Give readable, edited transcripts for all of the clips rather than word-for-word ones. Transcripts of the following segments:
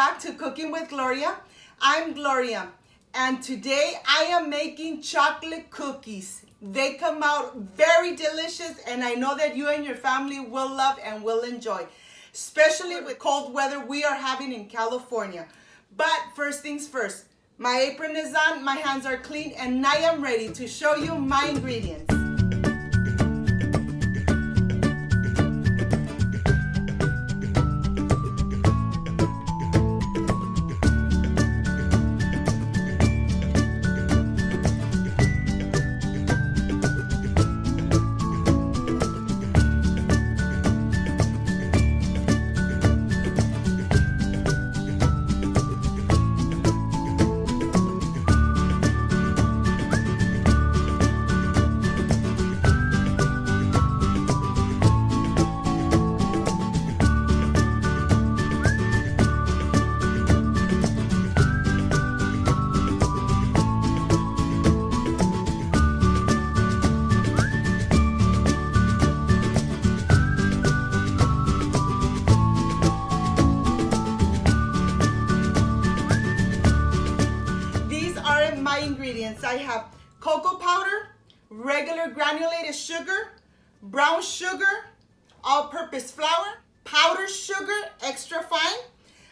back to Cooking with Gloria. I'm Gloria, and today I am making chocolate cookies. They come out very delicious, and I know that you and your family will love and will enjoy, especially with cold weather we are having in California. But first things first, my apron is on, my hands are clean, and I am ready to show you my ingredients. My ingredients, I have cocoa powder, regular granulated sugar, brown sugar, all-purpose flour, powdered sugar, extra fine.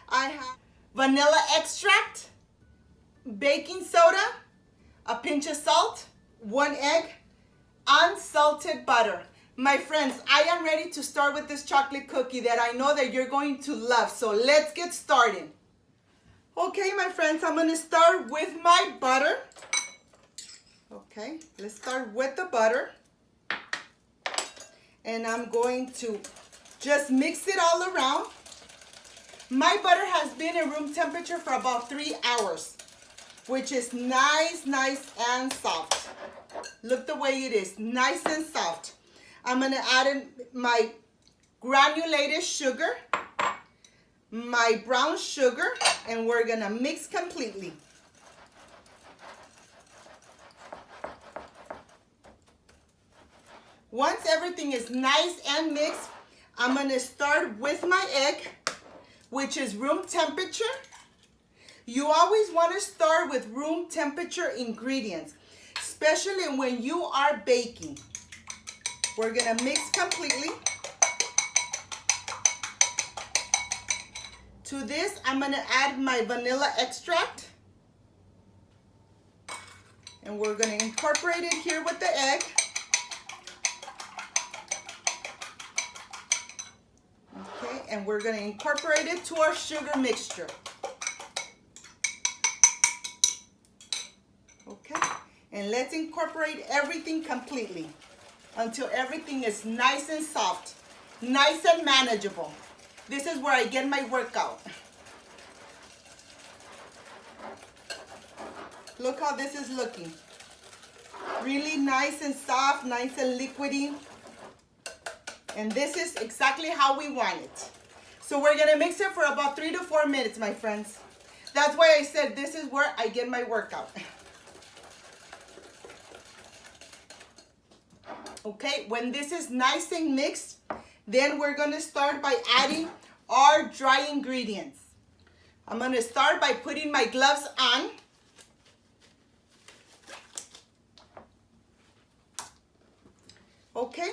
I have vanilla extract, baking soda, a pinch of salt, 1 egg, unsalted butter. My friends, I am ready to start with this chocolate cookie that I know that you're going to love. So let's get started. Okay, my friends, I'm going to start with my butter. Okay, let's start with the butter. And I'm going to just mix it all around. My butter has been at room temperature for about 3 hours, which is nice and soft. Look the way it is, nice and soft. I'm going to add in my granulated sugar, my brown sugar, and we're gonna mix completely. Once everything is nice and mixed, I'm gonna start with my egg, which is room temperature. You always wanna start with room temperature ingredients, especially when you are baking. We're gonna mix completely. To this, I'm going to add my vanilla extract. And we're going to incorporate it here with the egg. Okay, and we're going to incorporate it to our sugar mixture. Okay, and let's incorporate everything completely until everything is nice and soft, nice and manageable. This is where I get my workout. Look how this is looking. Really nice and soft, nice and liquidy. And this is exactly how we want it. So we're gonna mix it for about 3 to 4 minutes, my friends. That's why I said this is where I get my workout. Okay, when this is nice and mixed, then we're gonna start by adding our dry ingredients. I'm gonna start by putting my gloves on. Okay,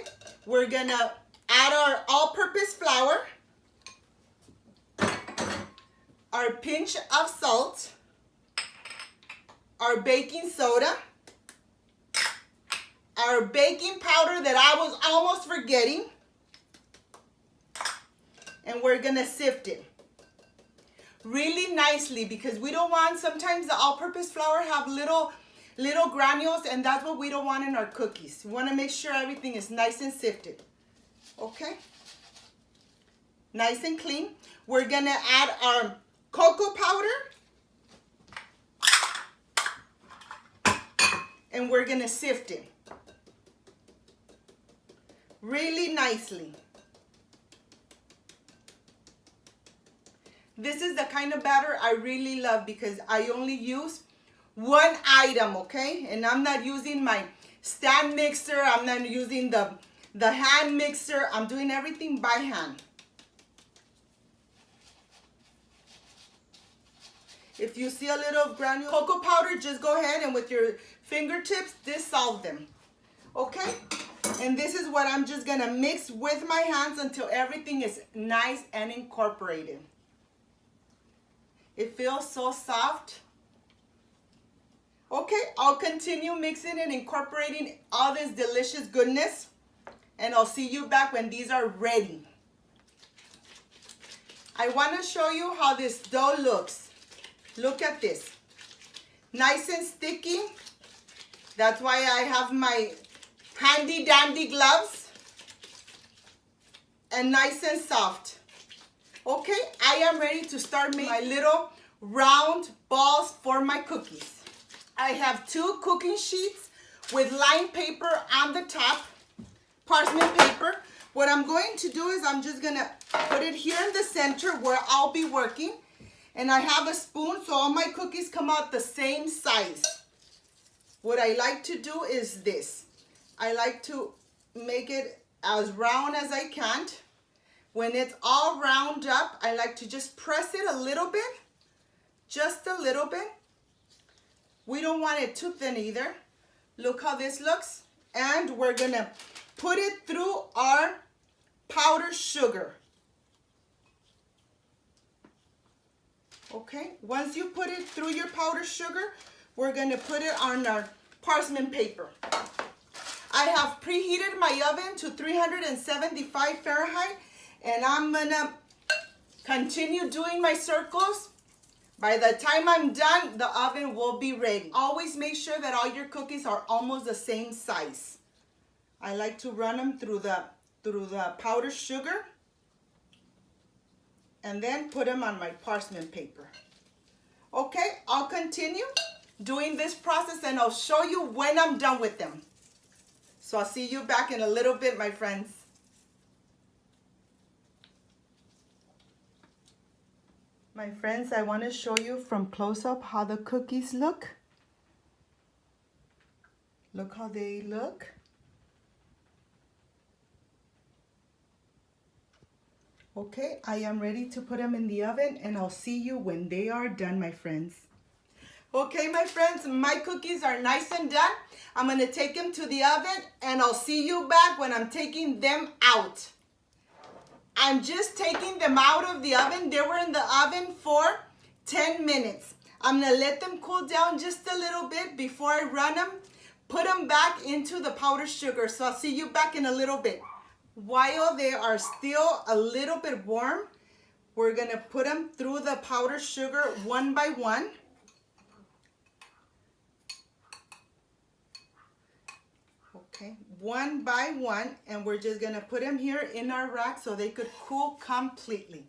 we're gonna add our all-purpose flour, our pinch of salt, our baking soda, our baking powder that I was almost forgetting, and we're gonna sift it really nicely because we don't want, sometimes the all-purpose flour have little granules, and that's what we don't want in our cookies. We wanna make sure everything is nice and sifted. Okay? Nice and clean. We're gonna add our cocoa powder, and we're gonna sift it really nicely. This is the kind of batter I really love because I only use one item, okay? And I'm not using my stand mixer. I'm not using the hand mixer. I'm doing everything by hand. If you see a little granule cocoa powder, just go ahead and with your fingertips dissolve them. Okay? And this is what I'm just gonna mix with my hands until everything is nice and incorporated. It feels so soft. Okay, I'll continue mixing and incorporating all this delicious goodness, and I'll see you back when these are ready. I want to show you how this dough looks. Look at this. Nice and sticky. That's why I have my handy dandy gloves. And nice and soft. Okay, I am ready to start making my little round balls for my cookies. I have 2 cooking sheets with lined paper on the top, parchment paper. What I'm going to do is I'm just gonna put it here in the center where I'll be working. And I have a spoon so all my cookies come out the same size. What I like to do is this. I like to make it as round as I can. When it's all round up, I like to just press it a little bit, just a little bit. We don't want it too thin either. Look how this looks. And we're gonna put it through our powdered sugar. Okay, once you put it through your powdered sugar, we're gonna put it on our parchment paper. I have preheated my oven to 375 Fahrenheit, and I'm gonna continue doing my circles. By the time I'm done, the oven will be ready. Always make sure that all your cookies are almost the same size. I like to run them through the powdered sugar and then put them on my parchment paper. Okay, I'll continue doing this process and I'll show you when I'm done with them. So I'll see you back in a little bit, my friends. My friends, I want to show you from close up how the cookies look. Look how they look. Okay, I am ready to put them in the oven and I'll see you when they are done, my friends. Okay, my friends, my cookies are nice and done. I'm going to take them to the oven and I'll see you back when I'm taking them out. I'm just taking them out of the oven. They were in the oven for 10 minutes. I'm going to let them cool down just a little bit before I run them, put them back into the powdered sugar. So I'll see you back in a little bit. While they are still a little bit warm, we're going to put them through the powdered sugar one by one. Okay, one by one, and we're just gonna put them here in our rack so they could cool completely.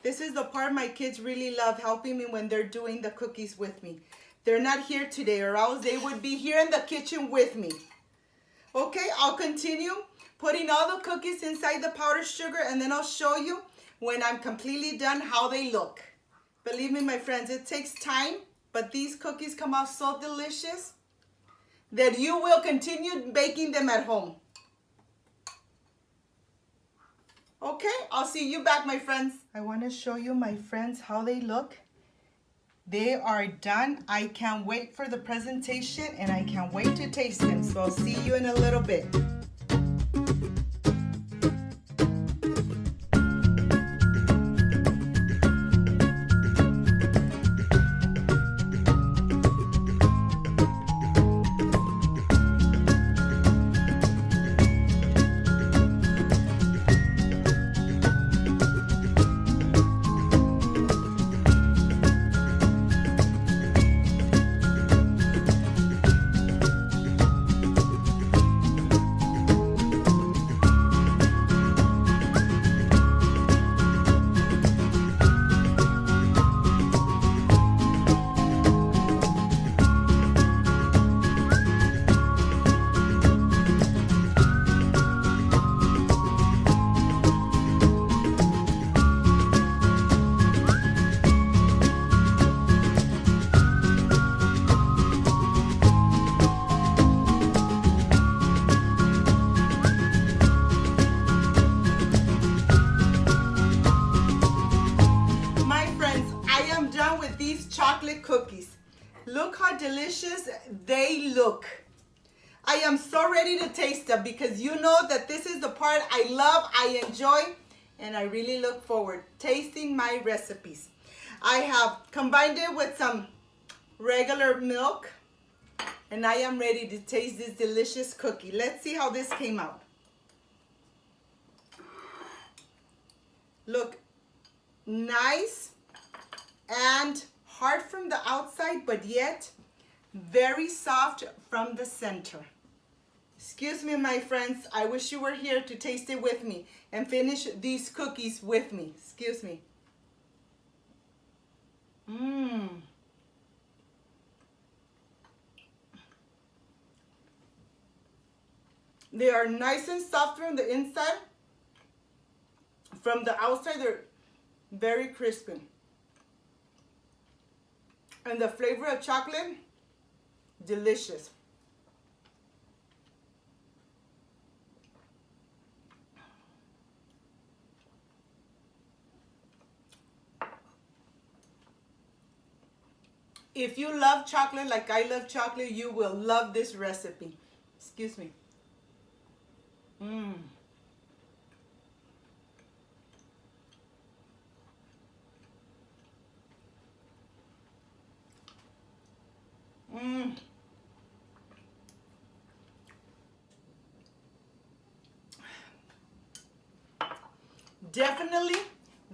This is the part my kids really love, helping me when they're doing the cookies with me. They're not here today, or else they would be here in the kitchen with me. Okay, I'll continue putting all the cookies inside the powdered sugar, and then I'll show you when I'm completely done how they look. Believe me, my friends, it takes time, but these cookies come out so delicious that you will continue baking them at home. Okay, I'll see you back, my friends. I want to show you, my friends, how they look. They are done. I can't wait for the presentation and I can't wait to taste them. So I'll see you in a little bit. chocolate cookies. Look how delicious they look. I am so ready to taste them because you know that this is the part I love, I enjoy, and I really look forward tasting my recipes. I have combined it with some regular milk, and I am ready to taste this delicious cookie. Let's see how this came out. Look, nice and hard from the outside, but yet very soft from the center. Excuse me, my friends. I wish you were here to taste it with me and finish these cookies with me. Excuse me. They are nice and soft from the inside. From the outside, they're very crispy. And the flavor of chocolate, delicious. If you love chocolate like I love chocolate, you will love this recipe. Excuse me. Definitely,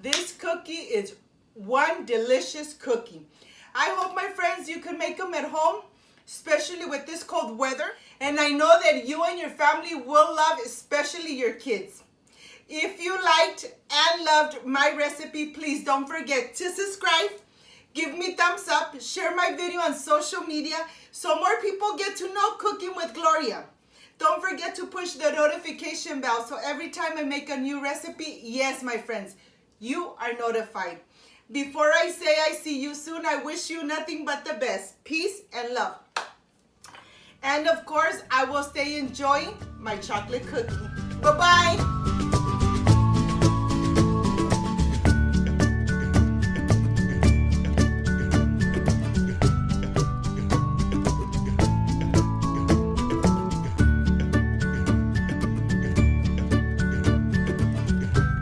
this cookie is one delicious cookie. I hope, my friends, you can make them at home, especially with this cold weather. And I know that you and your family will love, especially your kids. If you liked and loved my recipe, please don't forget to subscribe, give me thumbs up, share my video on social media so more people get to know Cooking with Gloria. Don't forget to push the notification bell so every time I make a new recipe, yes, my friends, you are notified. Before I say I see you soon, I wish you nothing but the best. Peace and love. And of course, I will stay enjoying my chocolate cookie. Bye-bye.